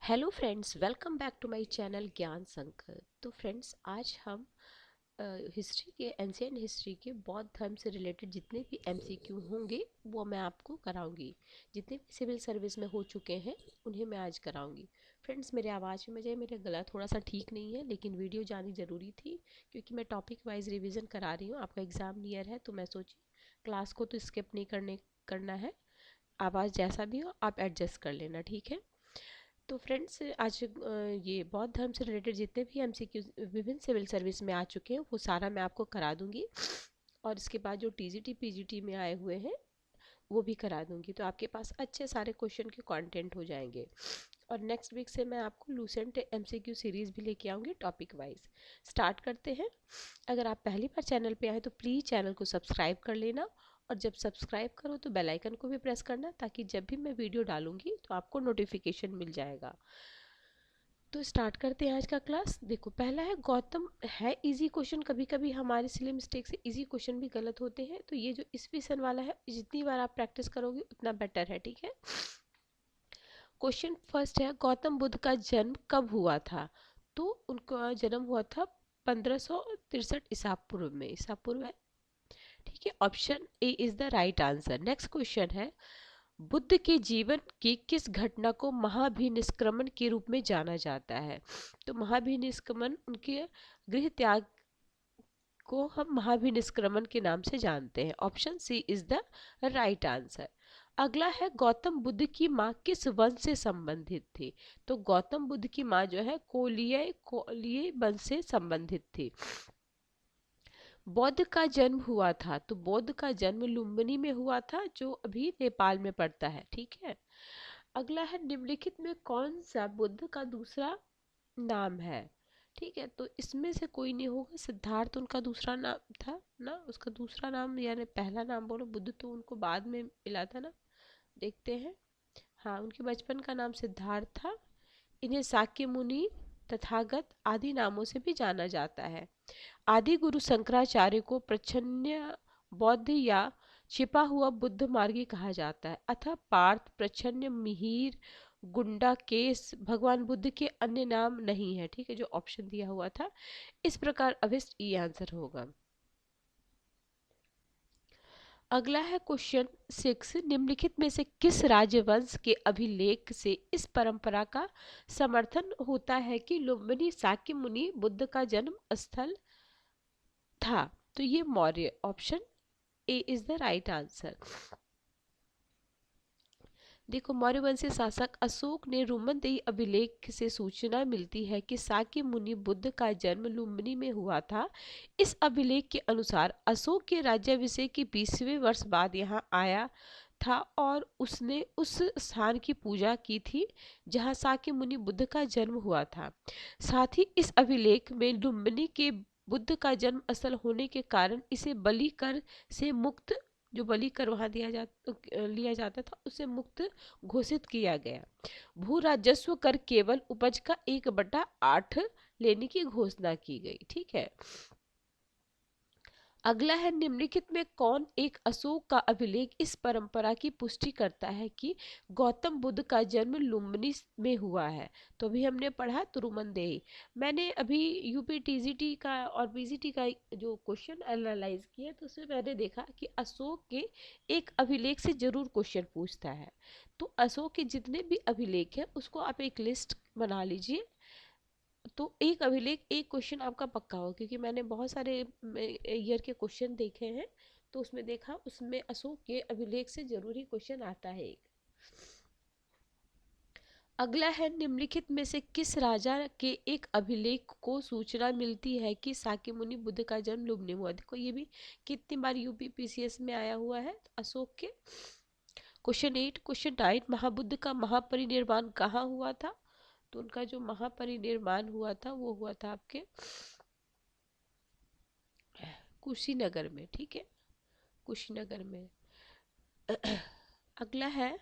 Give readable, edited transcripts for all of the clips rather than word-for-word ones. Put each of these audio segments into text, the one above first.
Hello friends, welcome back to my channel Gyan Sankar. तो friends, आज हम हिस्ट्री के एंशियंट हिस्ट्री के बौद्ध धर्म से रिलेटेड जितने भी एमसीक्यू होंगे वो मैं आपको कराऊंगी। जितने भी सिविल सर्विस में हो चुके हैं उन्हें मैं आज कराऊंगी। फ्रेंड्स, मेरे आवाज़ में मुझे मेरा गला थोड़ा सा ठीक नहीं है, लेकिन वीडियो जानी ज़रूरी थी क्योंकि मैं टॉपिक वाइज रिवीजन करा रही हूँ। आपका एग्ज़ाम नियर है तो मैं सोची क्लास को तो स्किप नहीं करना है। आवाज़ जैसा भी हो आप एडजस्ट कर लेना, ठीक है। तो फ्रेंड्स, आज ये बौद्ध धर्म से रिलेटेड जितने भी एमसीक्यू विभिन्न सिविल सर्विस में आ चुके हैं वो सारा मैं आपको करा दूंगी। और इसके बाद जो टीजीटी पीजीटी में आए हुए हैं वो भी करा दूंगी, तो आपके पास अच्छे सारे क्वेश्चन के कंटेंट हो जाएंगे। और नेक्स्ट वीक से मैं आपको लूसेंट एमसीक्यू सीरीज भी लेके आऊँगी टॉपिक वाइज। स्टार्ट करते हैं। अगर आप पहली बार चैनल पे आए तो प्लीज़ चैनल को सब्सक्राइब कर लेना, और जब सब्सक्राइब करो तो बेल आइकन को भी प्रेस करना, ताकि जब भी मैं वीडियो डालूंगी तो आपको नोटिफिकेशन मिल जाएगा। तो स्टार्ट करते हैं आज का क्लास। देखो, पहला है गौतम। है इजी क्वेश्चन, कभी कभी हमारे सिले मिस्टेक से इजी क्वेश्चन भी गलत होते हैं, तो ये जो ईस्वी सन वाला है जितनी बार आप प्रैक्टिस करोगे उतना बेटर है, ठीक है। क्वेश्चन फर्स्ट है, गौतम बुद्ध का जन्म कब हुआ था? तो उनका जन्म हुआ था 1563 ईसा पूर्व में। ईसा पूर्व है, ठीक है। Option A is the right answer. Next question है, बुद्ध के जीवन की किस घटना को महाभिनिष्क्रमण के रूप में जाना जाता है? तो महाभिनिष्क्रमण, उनके गृह त्याग को हम महाभिनिष्क्रमण के नाम से जानते हैं। Option C is the right answer. अगला है, गौतम बुद्ध की माँ किस वंश से संबंधित थी? तो गौतम बुद्ध की माँ जो है कोलिय वंश से संबंधित थी। बौद्ध का जन्म हुआ था, तो बौद्ध का जन्म लुम्बिनी में हुआ था, जो अभी नेपाल में पड़ता है, ठीक है। अगला है, निम्नलिखित में कौन सा बुद्ध का दूसरा नाम है? ठीक है, तो इसमें से कोई नहीं होगा। सिद्धार्थ उनका दूसरा नाम था ना, उसका दूसरा नाम, यानी पहला नाम बोलो, बुद्ध तो उनको बाद में मिला था ना। देखते हैं। हाँ, उनके बचपन का नाम सिद्धार्थ था। इन्हें शाक्य मुनि, तथागत आदि नामों से भी जाना जाता है। आदि गुरु शंकराचार्य को प्रच्छन्न बौद्ध या छिपा हुआ बुद्ध मार्गी कहा जाता है। अतः पार्थ, प्रच्छन्न, मिहिर, गुंडा केस भगवान बुद्ध के अन्य नाम नहीं है, ठीक है, जो ऑप्शन दिया हुआ था। इस प्रकार अभिष्ट ये आंसर होगा। अगला है क्वेश्चन 6, निम्नलिखित में से किस राजवंश के अभिलेख से इस परंपरा का समर्थन होता है कि लुम्बिनी शाक्य मुनि बुद्ध का जन्म स्थल था? तो ये Maurya. Option A is the right answer. देखो, मौर्य वंशीय शासक अशोक ने रुमनदेही अभिलेख से सूचना मिलती है कि शाक्य मुनि बुद्ध का जन्म लुम्बिनी में हुआ था। इस अभिलेख के अनुसार अशोक के राज्याभिषेक के 20वें वर्ष बाद यहाँ आया था और उसने उस स्थान की पूजा की थी जहाँ शाक्य मुनि बुद्ध का जन्म हुआ था। साथ ही इस अभिलेख में लुम्बिनी के बुद्ध का जन्म स्थल होने के कारण इसे बलि कर से मुक्त, जो बलि कर वहाँ लिया जाता था, उसे मुक्त घोषित किया गया। भू राजस्व कर केवल उपज का 1/8 लेने की घोषणा की गई, ठीक है। अगला है, निम्नलिखित में कौन एक अशोक का अभिलेख इस परंपरा की पुष्टि करता है कि गौतम बुद्ध का जन्म लुम्बिनी में हुआ है? तो अभी हमने पढ़ा तुरुमनदेही। मैंने अभी यूपी टीजीटी का और पीजीटी का जो क्वेश्चन एनालाइज किया तो उसमें मैंने देखा कि अशोक के एक अभिलेख से जरूर क्वेश्चन पूछता है। तो अशोक के जितने भी अभिलेख हैं उसको आप एक लिस्ट बना लीजिए, तो एक अभिलेख एक क्वेश्चन आपका पक्का हो, क्योंकि मैंने बहुत सारे ईयर के क्वेश्चन देखे हैं तो उसमें देखा उसमें अशोक के अभिलेख से जरूरी क्वेश्चन आता है एक। अगला है, निम्नलिखित में से किस राजा के एक अभिलेख को सूचना मिलती है कि शाक्य मुनि बुद्ध का जन्म लुम्बिनी में हुआ? देखो, ये भी कितनी बार यूपी पीसीएस में आया हुआ है। अशोक के क्वेश्चन 8, क्वेश्चन 9, महाबुद्ध का महापरिनिर्वाण कहाँ हुआ था? तो उनका जो महापरिनिर्वाण हुआ था वो हुआ था आपके कुशीनगर में, ठीक है, कुशीनगर में। अगला है,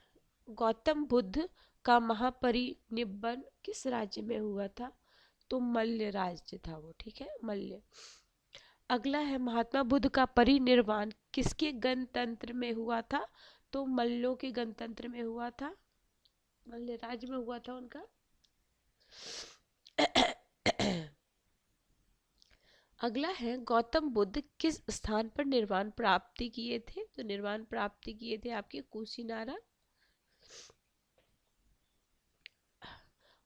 गौतम बुद्ध का महापरिनिर्वाण किस राज्य में हुआ था? तो मल्य राज्य था वो, ठीक है, मल्य। अगला है, महात्मा बुद्ध का परिनिर्वाण किसके गणतंत्र में हुआ था? तो मल्लों के गणतंत्र में हुआ था, मल्य राज्य में हुआ था उनका अगला है, गौतम बुद्ध किस स्थान पर निर्वाण प्राप्ति किए थे? तो निर्वाण प्राप्ति किए थे आपके कुशीनारा।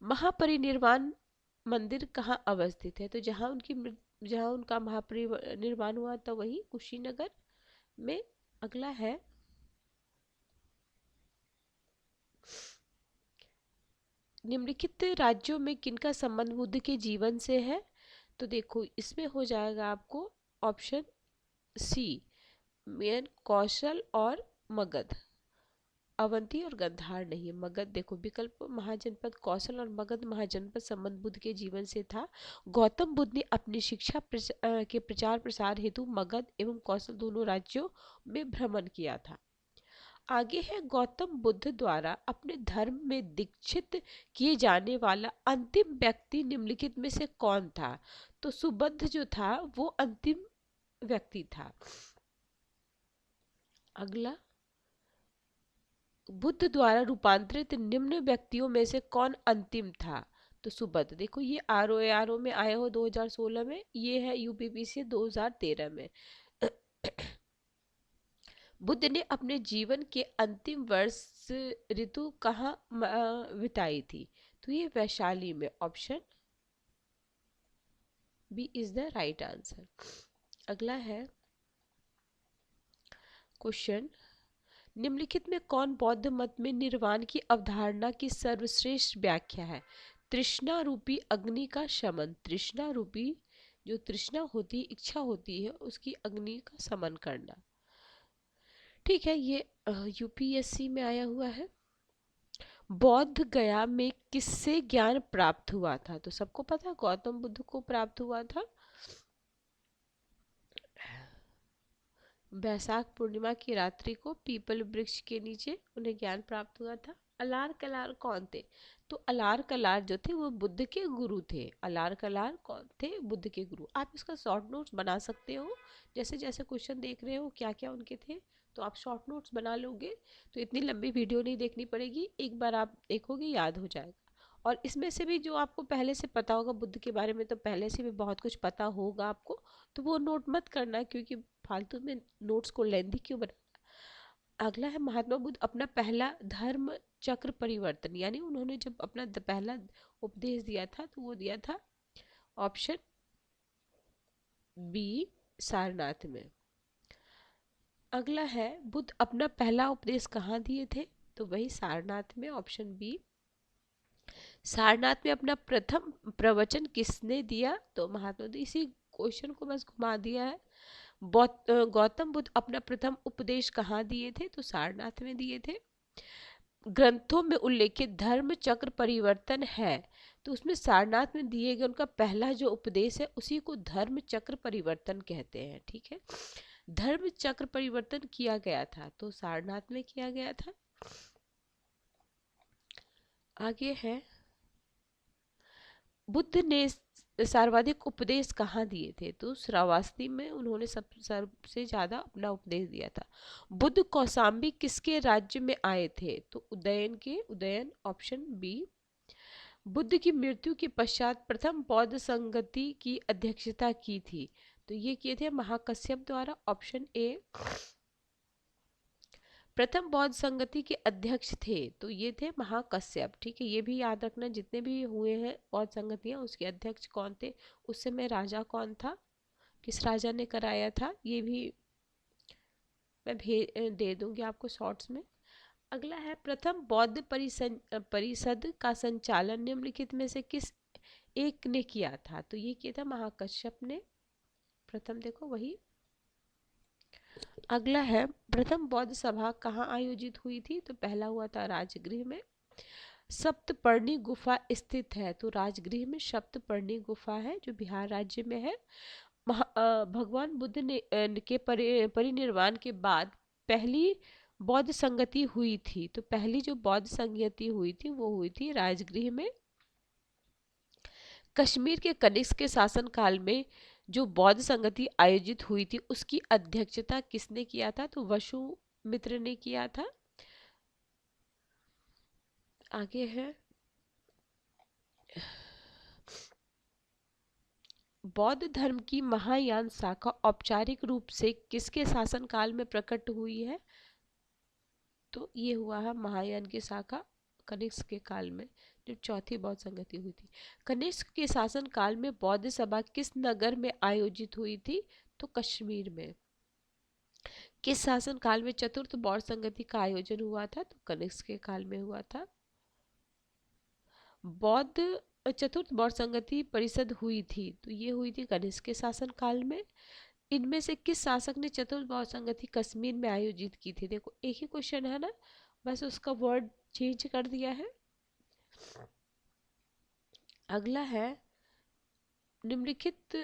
महापरिनिर्वाण मंदिर कहाँ अवस्थित है? तो जहाँ उनका महापरिनिर्वाण हुआ था वही कुशीनगर में। अगला है, निम्नलिखित राज्यों में किनका संबंध बुद्ध के जीवन से है? तो देखो इसमें हो जाएगा आपको ऑप्शन सी, मेन कौशल और मगध। अवंती और गंधार नहीं, मगध। देखो विकल्प, महाजनपद कौशल और मगध महाजनपद संबंध बुद्ध के जीवन से था। गौतम बुद्ध ने अपनी शिक्षा के प्रचार प्रसार हेतु मगध एवं कौशल दोनों राज्यों में भ्रमण किया था। आगे है, गौतम बुद्ध द्वारा अपने धर्म में दीक्षित किए जाने वाला अंतिम व्यक्ति निम्नलिखित में से कौन था? तो सुबुद्ध जो था वो अंतिम व्यक्ति था। अगला, बुद्ध द्वारा रूपांतरित निम्न व्यक्तियों में से कौन अंतिम था? तो सुबुद्ध। देखो ये आरओ में आए हो 2016 में, ये है यूपीपीसी 2013 में। बुद्ध ने अपने जीवन के अंतिम वर्ष ऋतु कहाँ बिताई थी? तो ये वैशाली में। Option B is the right answer. अगला है क्वेश्चन, निम्नलिखित में कौन बौद्ध मत में निर्वाण की अवधारणा की सर्वश्रेष्ठ व्याख्या है? तृष्णा रूपी अग्नि का शमन। तृष्णा रूपी, जो तृष्णा होती है, इच्छा होती है, उसकी अग्नि का शमन करना। ठीक है, ये यूपीएससी में आया हुआ है। बौद्ध गया में किससे ज्ञान प्राप्त हुआ था? तो सबको पता गौतम बुद्ध को प्राप्त हुआ था। बैसाख पूर्णिमा की रात्रि को पीपल वृक्ष के नीचे उन्हें ज्ञान प्राप्त हुआ था। अलार कलार कौन थे? तो अलार कलार जो थे वो बुद्ध के गुरु थे। अलार कलार कौन थे? बुद्ध के गुरु। आप इसका शॉर्ट नोट्स बना सकते हो, जैसे जैसे क्वेश्चन देख रहे हो क्या क्या उनके थे, तो आप शॉर्ट नोट्स बना लोगे तो इतनी लंबी वीडियो नहीं देखनी पड़ेगी, एक बार आप देखोगे याद हो जाएगा। और इसमें से भी जो आपको पहले से पता होगा बुद्ध के बारे में, तो पहले से भी बहुत कुछ पता होगा आपको, तो वो नोट मत करना, क्योंकि फालतू में नोट्स को लेंदी क्यों बना। अगला है, महात्मा बुद्ध अपना पहला धर्म चक्र परिवर्तन, यानी उन्होंने जब अपना पहला उपदेश दिया था तो वो दिया था ऑप्शन बी, सारनाथ में। अगला है, बुद्ध अपना पहला उपदेश कहाँ दिए थे? तो वही सारनाथ में, ऑप्शन बी। सारनाथ में अपना प्रथम प्रवचन किसने दिया? तो महात्मा बुद्ध। इसी क्वेश्चन को बस घुमा दिया है। गौतम बुद्ध अपना प्रथम उपदेश कहाँ दिए थे? तो सारनाथ में दिए थे। ग्रंथों में उल्लेखित धर्म चक्र परिवर्तन है, तो उसमें सारनाथ में दिए गए उनका पहला जो उपदेश है उसी को धर्म चक्र परिवर्तन कहते हैं। ठीक है, धर्म चक्र परिवर्तन किया गया था तो सारनाथ में किया गया था। आगे है, बुद्ध ने सर्वाधिक उपदेश कहाँ दिए थे? तो श्रावस्ती में उन्होंने सबसे ज्यादा अपना उपदेश दिया था। बुद्ध कौशाम्बी किसके राज्य में आए थे? तो उदयन, ऑप्शन बी। बुद्ध की मृत्यु के पश्चात प्रथम बौद्ध संगति की अध्यक्षता की थी, तो ये किए थे महाकश्यप द्वारा। Option A. प्रथम बौद्ध संगति के अध्यक्ष थे तो ये थे महाकश्यप। ठीक है, ये भी याद रखना, जितने भी हुए हैं बौद्ध संगतियां उसके अध्यक्ष कौन थे, उस समय राजा कौन था, किस राजा ने कराया था, ये भी मैं दे दूंगी आपको शॉर्ट्स में। अगला है, प्रथम बौद्ध परिषद का संचालन निम्नलिखित में से किस एक ने किया था? तो ये किया था महाकश्यप ने प्रथम। देखो वही। अगला है, प्रथम बौद्ध सभा कहाँ आयोजित हुई थी? तो पहला हुआ था राजगृह में। सप्तपर्णी गुफा स्थित है, तो राजगृह में सप्तपर्णी गुफा है जो बिहार राज्य में है। भगवान बुद्ध ने के परिनिर्वाण के बाद पहली बौद्ध संगति हुई थी, तो पहली जो बौद्ध संगति हुई थी वो हुई थी राजगृह में। कश्मीर के कनिष्क के शासनकाल में जो बौद्ध संगति आयोजित हुई थी उसकी अध्यक्षता किसने किया था? तो वसुमित्र ने किया था। आगे है, बौद्ध धर्म की महायान शाखा औपचारिक रूप से किसके शासनकाल में प्रकट हुई है? तो ये हुआ है महायान की शाखा कनिष्क के काल में, जब चौथी बौद्ध संगति हुई थी। कनिष्क के शासन काल में बौद्ध सभा किस नगर में आयोजित हुई थी? तो कश्मीर में। किस शासन काल में चतुर्थ बौद्ध संगति का आयोजन हुआ था? तो कनिष्क के काल में हुआ था। बौद्ध चतुर्थ बौद्ध संगति परिषद हुई थी, तो ये हुई थी कनिष्क के शासन काल में। इनमें से किस शासक ने चतुर्थ बौद्ध संगति कश्मीर में आयोजित की थी? देखो एक ही क्वेश्चन है ना, बस उसका वर्ड चेंज कर दिया है। अगला है निम्नलिखित,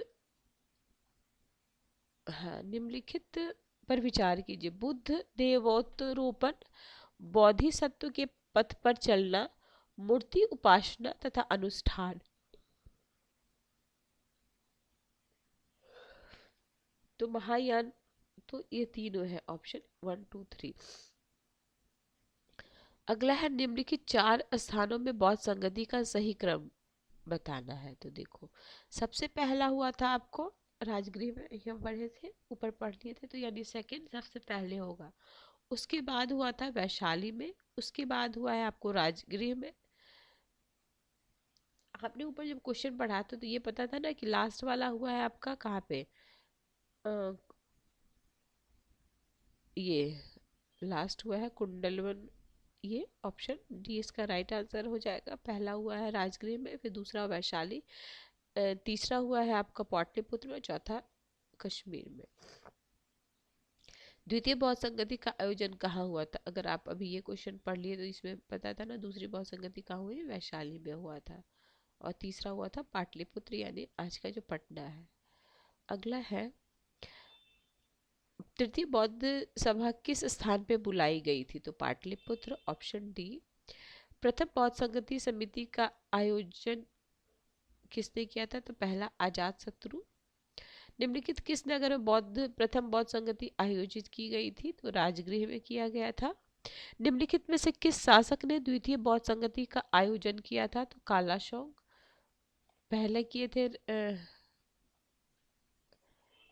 हाँ निम्नलिखित पर विचार कीजिए। बुद्ध देवोत्तरोपण, बोधिसत्व के पथ पर चलना, मूर्ति उपासना तथा अनुष्ठान। तो महायान, तो ये तीनों है ऑप्शन 1 2 3। अगला है निम्नलिखित 4 स्थानों में बौद्ध संगति का सही क्रम बताना है। तो देखो सबसे पहला हुआ था आपको राजगृह में, ये हम पढ़े थे, ऊपर पढ़ लिए थे, तो यानी सेकंड सबसे पहले होगा। उसके बाद हुआ था वैशाली में, उसके बाद हुआ है आपको राजगृह में। आपने ऊपर जब क्वेश्चन पढ़ा था तो ये पता था ना कि लास्ट वाला हुआ है आपका कहाँ पे, अ, ये लास्ट हुआ है कुंडलवन। ये ऑप्शन डी इसका राइट आंसर हो जाएगा। पहला हुआ है राजगृह में, फिर दूसरा वैशाली, तीसरा हुआ है आपका पाटलिपुत्र में, चौथा कश्मीर में। द्वितीय बौद्ध संगति का आयोजन कहाँ हुआ था? अगर आप अभी ये क्वेश्चन पढ़ लिए तो इसमें पता था ना, दूसरी बौद्ध संगति कहाँ हुई? वैशाली में हुआ था। और तीसरा हुआ था पाटलिपुत्र, यानी आज का जो पटना है। अगला है तृतीय बौद्ध सभा किस स्थान पे बुलाई गई थी? तो पाटलिपुत्र, ऑप्शन डी। प्रथम बौद्ध संगति समिति का आयोजन किसने किया था? तो पहला अजात शत्रु। निम्नलिखित किस नगर में प्रथम बौद्ध संगति आयोजित की गई थी? तो राजगृह में किया गया था। निम्नलिखित में से किस शासक ने द्वितीय बौद्ध संगति का आयोजन किया था? तो कालाशोंग। पहले किए थे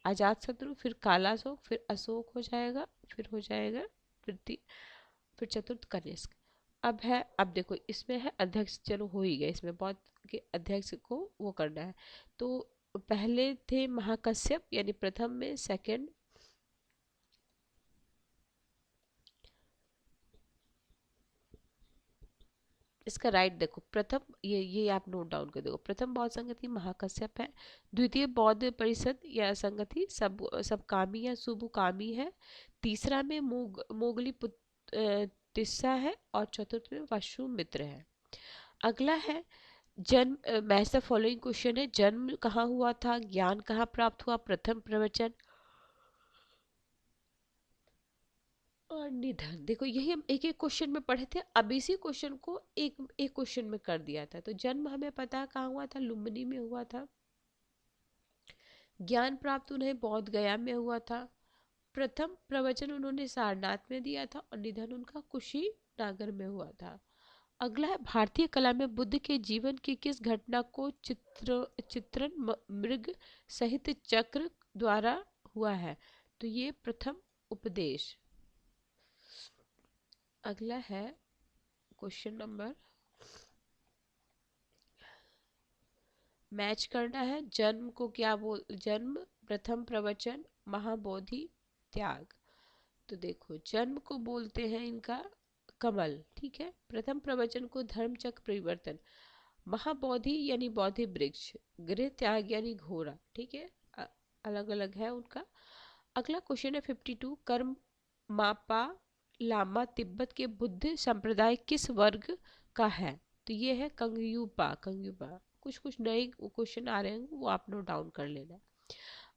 अजात शत्रु, फिर कालाशोक, फिर अशोक हो जाएगा, फिर हो जाएगा फिर चतुर्थ कनिष्क। अब देखो इसमें है अध्यक्ष, चलो हो ही गया, इसमें बौद्ध के अध्यक्ष को वो करना है। तो पहले थे महाकश्यप, यानी प्रथम में, सेकंड इसका राइट देखो, प्रथम ये आप नोट डाउन कर देखो। प्रथम बौद्ध संगति महाकश्यप है। द्वितीय बौद्ध परिषद या संगति सब कामी या शुभ कामी है। तीसरा में मोगली तिस्सा है, और चतुर्थ में वाशुमित्र है। अगला है जन्म, मैच द फॉलोइंग क्वेश्चन है। जन्म कहाँ हुआ था, ज्ञान कहाँ प्राप्त हुआ, प्रथम प्रवचन और निधन। देखो यही हम एक एक क्वेश्चन में पढ़े थे, अब इसी क्वेश्चन को एक एक क्वेश्चन में कर दिया था। तो जन्म हमें पता है कहाँ हुआ था, लुम्बिनी में हुआ था। ज्ञान प्राप्त उन्हें बोध गया में हुआ था। प्रथम प्रवचन उन्होंने सारनाथ में दिया था, और निधन उनका कुशीनगर में हुआ था। अगला है भारतीय कला में बुद्ध के जीवन की किस घटना को चित्रण मृग सहित चक्र द्वारा हुआ है? तो ये प्रथम उपदेश। अगला है क्वेश्चन नंबर, मैच करना है। जन्म को क्या बोल, जन्म, प्रथम प्रवचन, महाबोधि, त्याग। तो देखो जन्म को बोलते हैं इनका कमल, ठीक है। प्रथम प्रवचन को धर्मचक्र परिवर्तन, महाबोधि यानी बौद्धि वृक्ष, गृह त्याग यानी घोड़ा, ठीक है। अलग अलग है उनका। अगला क्वेश्चन है 52, कर्म मापा लामा तिब्बत के बुद्ध संप्रदाय किस वर्ग का है? तो ये है कंगयुपा। कंगयुपा कुछ कुछ नए क्वेश्चन आ रहे हैं, वो आप नोट डाउन कर लेना।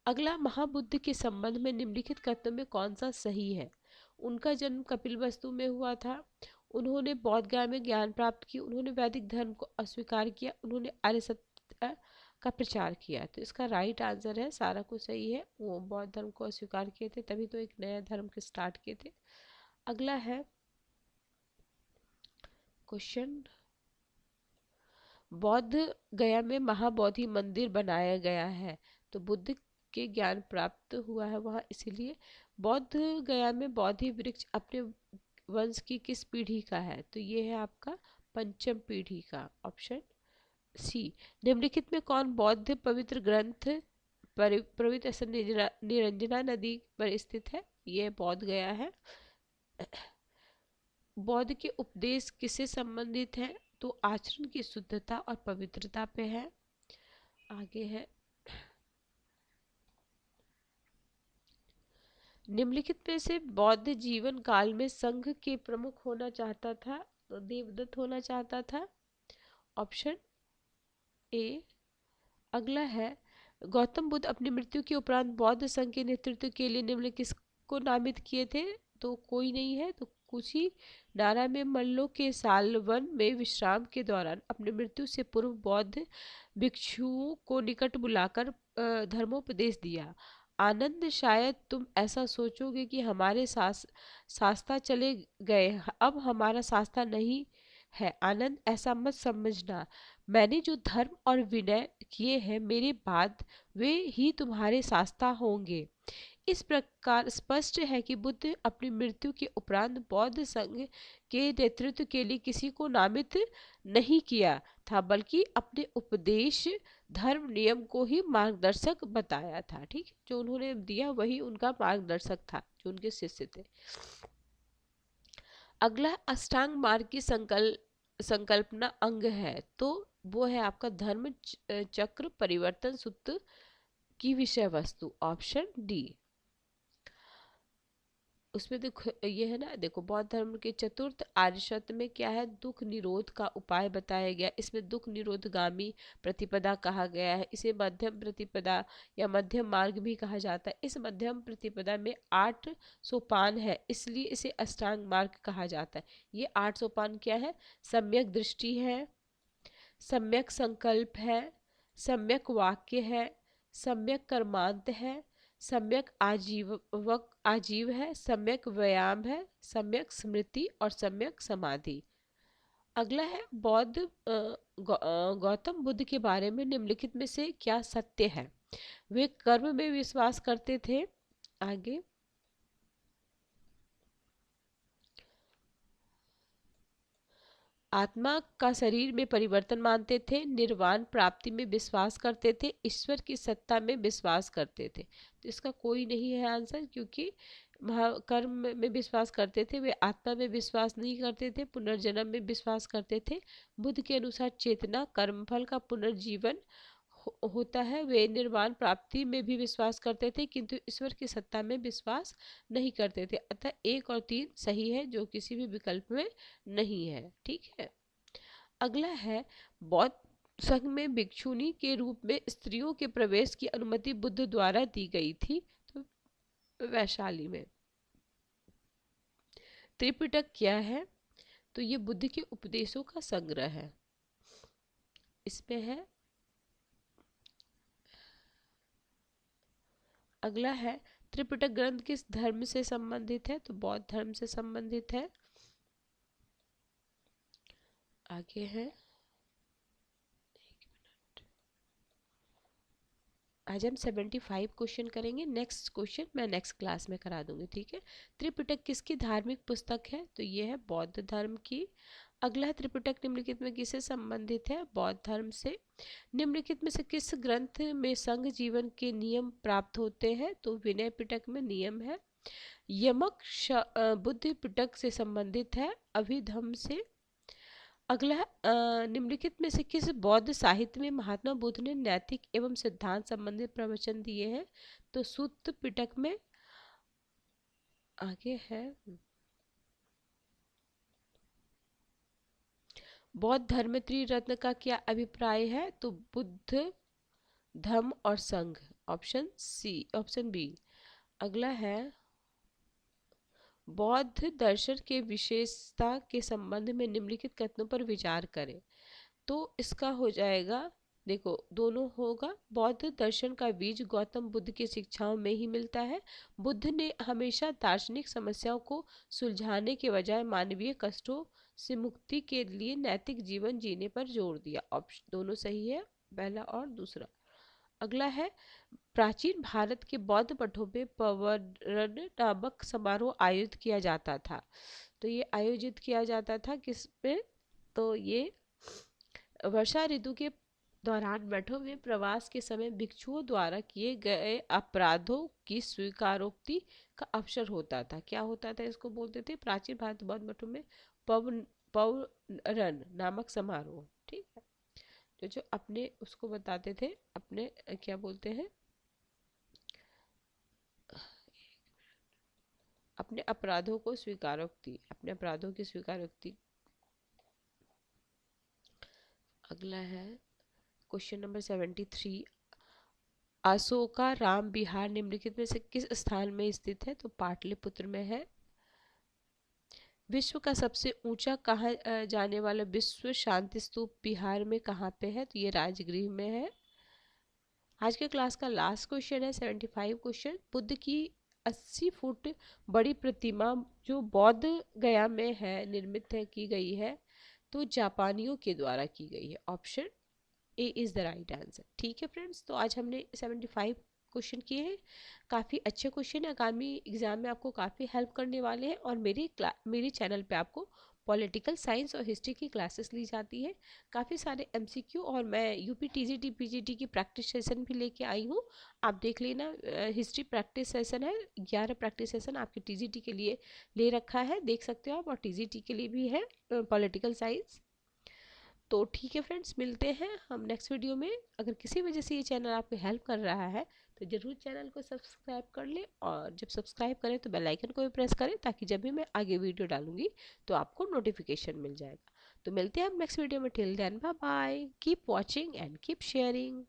अगला महाबुद्ध के संबंध में निम्नलिखित कथनों में कौन सा सही है? उनका जन्म कपिलवस्तु में हुआ था। उन्होंने बौद्ध गया में ज्ञान प्राप्त किया। उन्होंने वैदिक धर्म को अस्वीकार किया। उन्होंने आर्य सत्य का प्रचार किया। तो इसका राइट आंसर है, सारा कुछ सही है। वो बौद्ध धर्म को अस्वीकार किए थे, तभी तो एक नया धर्म के स्टार्ट किए थे। अगला है क्वेश्चन बौद्ध गया में महाबोधि मंदिर बनाया गया है। तो बुद्ध के ज्ञान प्राप्त हुआ है वहाँ, इसीलिए बौद्ध गया में बोधि वृक्ष अपने वंश की किस पीढ़ी का है? तो ये है आपका पंचम पीढ़ी का, ऑप्शन सी। निम्नलिखित में कौन बौद्ध पवित्र ग्रंथ पवित्र स्थल निरंजना नदी पर स्थित है? ये बौद्ध गया है। बौद्ध के उपदेश किससे संबंधित है? तो आचरण की शुद्धता और पवित्रता पे है। आगे है, निम्नलिखित में से बौद्ध जीवन काल में संघ के प्रमुख होना चाहता था? तो देवदत्त होना चाहता था, ऑप्शन ए। अगला है, गौतम बुद्ध अपनी मृत्यु के उपरांत बौद्ध संघ के नेतृत्व के लिए निम्न किसको नामित किए थे? तो कोई नहीं है। तो कुशी नारा में मल्लों के सालवन में विश्राम के दौरान अपनी मृत्यु से पूर्व बौद्ध भिक्षुओं को निकट बुलाकर धर्मोपदेश दिया। आनंद, शायद तुम ऐसा सोचोगे कि हमारे शास्ता चले गए, अब हमारा शास्ता नहीं है। आनंद, ऐसा मत समझना। मैंने जो धर्म और विनय किए हैं मेरे बाद वे ही तुम्हारे शास्ता होंगे। इस प्रकार स्पष्ट है कि बुद्ध अपनी मृत्यु के उपरांत बौद्ध संघ के नेतृत्व के लिए किसी को नामित नहीं किया था, बल्कि अपने उपदेश, धर्म, नियम को ही मार्गदर्शक बताया था। ठीक, जो उन्होंने दिया वही उनका मार्गदर्शक था, जो उनके शिष्य थे। अगला अष्टांग मार्ग की संकल्पना अंग है, तो वो है आपका धर्म चक्र परिवर्तन सूत्र की विषय वस्तु, ऑप्शन डी। उसमें देखो ये है ना, देखो बौद्ध धर्म के चतुर्थ आर्य सत्य में क्या है? दुख निरोध का उपाय बताया गया। इसमें दुख निरोधगामी प्रतिपदा कहा गया है। इसे मध्यम प्रतिपदा या मध्यम मार्ग भी कहा जाता है। इस मध्यम प्रतिपदा में 8 सोपान है, इसलिए इसे अष्टांग मार्ग कहा जाता है। ये 8 सोपान क्या है? सम्यक दृष्टि है, सम्यक संकल्प है, सम्यक वाक्य है, सम्यक कर्मांत है, सम्यक आजीव है, सम्यक व्यायाम है, सम्यक स्मृति और सम्यक समाधि। अगला है, गौतम बुद्ध के बारे में निम्नलिखित में से क्या सत्य है? वे कर्म में विश्वास करते थे। आगे, आत्मा का शरीर में परिवर्तन मानते थे, निर्वाण प्राप्ति में विश्वास करते थे, ईश्वर की सत्ता में विश्वास करते थे। तो इसका कोई नहीं है आंसर, क्योंकि कर्म में विश्वास करते थे, वे आत्मा में विश्वास नहीं करते थे, पुनर्जन्म में विश्वास करते थे। बुद्ध के अनुसार चेतना कर्मफल का पुनर्जीवन होता है। वे निर्वाण प्राप्ति में भी विश्वास करते थे, किंतु ईश्वर की सत्ता में विश्वास नहीं करते थे। अतः 1 और 3 सही है, जो किसी भी विकल्प में नहीं है। ठीक है। अगला है, बौद्ध संघ में भिक्षुनी के रूप में स्त्रियों के प्रवेश की अनुमति बुद्ध द्वारा दी गई थी। तो वैशाली में। त्रिपिटक क्या है? तो ये बुद्ध के उपदेशों का संग्रह है। इसमें है, अगला है, त्रिपिटक ग्रंथ किस धर्म से संबंधित है? तो बौद्ध धर्म से संबंधित है। आगे है, आज हम 75 क्वेश्चन करेंगे। नेक्स्ट क्वेश्चन मैं नेक्स्ट क्लास में करा दूंगी। ठीक है। त्रिपिटक किसकी धार्मिक पुस्तक है? तो ये है बौद्ध धर्म की। अगला है, त्रिपिटक निम्नलिखित में किससे संबंधित है? बौद्ध धर्म से। निम्नलिखित में से किस ग्रंथ में संघ जीवन के नियम प्राप्त होते हैं? तो विनय पिटक में नियम है। यमक बुद्ध पिटक से संबंधित है, अभिधम्म से। अगला निम्नलिखित में से किस बौद्ध साहित्य में महात्मा बुद्ध ने नैतिक एवं सिद्धांत संबंधित प्रवचन दिए हैं? तो सूत्र पिटक में। आगे है, बौद्ध धर्म त्रिरत्न का क्या अभिप्राय है? तो बुद्ध, धम्म और संघ, ऑप्शन सी, ऑप्शन बी। अगला है, बौद्ध दर्शन के विशेषता के संबंध में निम्नलिखित कथनों पर विचार करें। तो इसका हो जाएगा, देखो दोनों होगा। बौद्ध दर्शन का बीज गौतम बुद्ध की शिक्षाओं में ही मिलता है। बुद्ध ने हमेशा दार्शनिक समस्याओं को सुलझाने के बजाय मानवीय कष्टों से मुक्ति के लिए नैतिक जीवन जीने पर जोर दिया। ऑप्शन दोनों सही है, पहला और दूसरा। अगला है, प्राचीन भारत के बौद्ध मठों में पवरन नामक समारोह आयोजित किया जाता था। तो ये आयोजित किया जाता था किस पे? तो ये वर्षा ऋतु के दौरान मठों में प्रवास के समय भिक्षुओं द्वारा किए गए अपराधों की स्वीकारोक्ति का अवसर होता था। क्या होता था? इसको बोलते थे प्राचीन भारत बौद्ध मठों में पव पवरन नामक समारोह। ठीक है, तो जो अपने उसको बताते थे, अपने क्या बोलते हैं, अपने अपराधों को स्वीकारोक्ति, अपने अपराधों की स्वीकारोक्ति। अगला है क्वेश्चन नंबर 73। अशोका राम विहार निम्नलिखित में से किस स्थान में स्थित है? तो पाटलिपुत्र में है। विश्व का सबसे ऊंचा कहा जाने वाला विश्व शांति स्तूप बिहार में कहाँ पे है? तो ये राजगृह में है। आज के क्लास का लास्ट क्वेश्चन है 75 क्वेश्चन। बुद्ध की 80 फुट बड़ी प्रतिमा जो बौद्ध गया में है, निर्मित है, की गई है, तो जापानियों के द्वारा की गई है। Option A is the right answer. ठीक है फ्रेंड्स, तो आज हमने 75 क्वेश्चन किए हैं। काफ़ी अच्छे क्वेश्चन आगामी एग्जाम में आपको काफ़ी हेल्प करने वाले हैं। और मेरी चैनल पे आपको पॉलिटिकल साइंस और हिस्ट्री की क्लासेस ली जाती है। काफ़ी सारे एमसीक्यू, और मैं यूपी टीजीटी पीजीटी की प्रैक्टिस सेशन भी लेके आई हूँ। आप देख लेना, हिस्ट्री प्रैक्टिस सेशन है, 11 प्रैक्टिस सेशन आपके टीजीटी के लिए ले रखा है, देख सकते हो आप। और टीजीटी के लिए भी है पॉलिटिकल साइंस। तो ठीक है फ्रेंड्स, मिलते हैं हम नेक्स्ट वीडियो में। अगर किसी वजह से ये चैनल आपको हेल्प कर रहा है तो ज़रूर चैनल को सब्सक्राइब कर लें, और जब सब्सक्राइब करें तो बेल आइकन को भी प्रेस करें, ताकि जब भी मैं आगे वीडियो डालूंगी तो आपको नोटिफिकेशन मिल जाएगा। तो मिलते हैं हम नेक्स्ट वीडियो में। Till then bye bye, keep watching and keep sharing.